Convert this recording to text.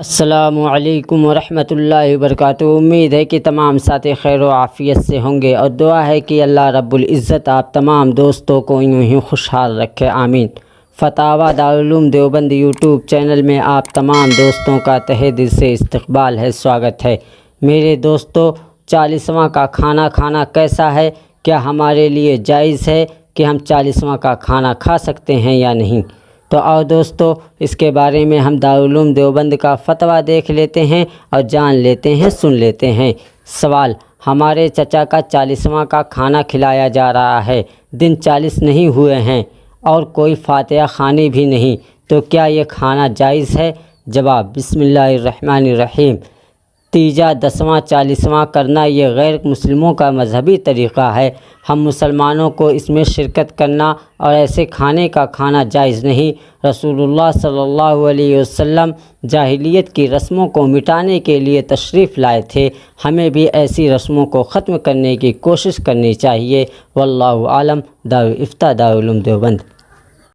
السلام علیکم ورحمۃ اللہ وبرکاتہ۔ امید ہے کہ تمام ساتھی خیر و عافیت سے ہوں گے، اور دعا ہے کہ اللہ رب العزت آپ تمام دوستوں کو یوں ہی خوشحال رکھے، آمین۔ فتاوی دارالعلوم دیوبند یوٹیوب چینل میں آپ تمام دوستوں کا تہہ دل سے استقبال ہے، سواگت ہے۔ میرے دوستو، 40واں کا کھانا کھانا کیسا ہے؟ کیا ہمارے لیے جائز ہے کہ ہم 40واں کا کھانا کھا سکتے ہیں یا نہیں؟ تو آؤ دوستو، اس کے بارے میں ہم دارالعلوم دیوبند کا فتویٰ دیکھ لیتے ہیں اور جان لیتے ہیں، سن لیتے ہیں۔ سوال: ہمارے چچا کا 40واں کا کھانا کھلایا جا رہا ہے، دن 40 نہیں ہوئے ہیں اور کوئی فاتحہ خوانی بھی نہیں، تو کیا یہ کھانا جائز ہے؟ جواب: بسم اللہ الرحمن الرحیم۔ تیجا 10واں 40واں کرنا یہ غیر مسلموں کا مذہبی طریقہ ہے۔ ہم مسلمانوں کو اس میں شرکت کرنا اور ایسے کھانے کا کھانا جائز نہیں۔ رسول اللہ صلی اللہ علیہ وسلم جاہلیت کی رسموں کو مٹانے کے لیے تشریف لائے تھے، ہمیں بھی ایسی رسموں کو ختم کرنے کی کوشش کرنی چاہیے۔ واللہ عالم۔ دارالافتاء دارالعلوم دیوبند۔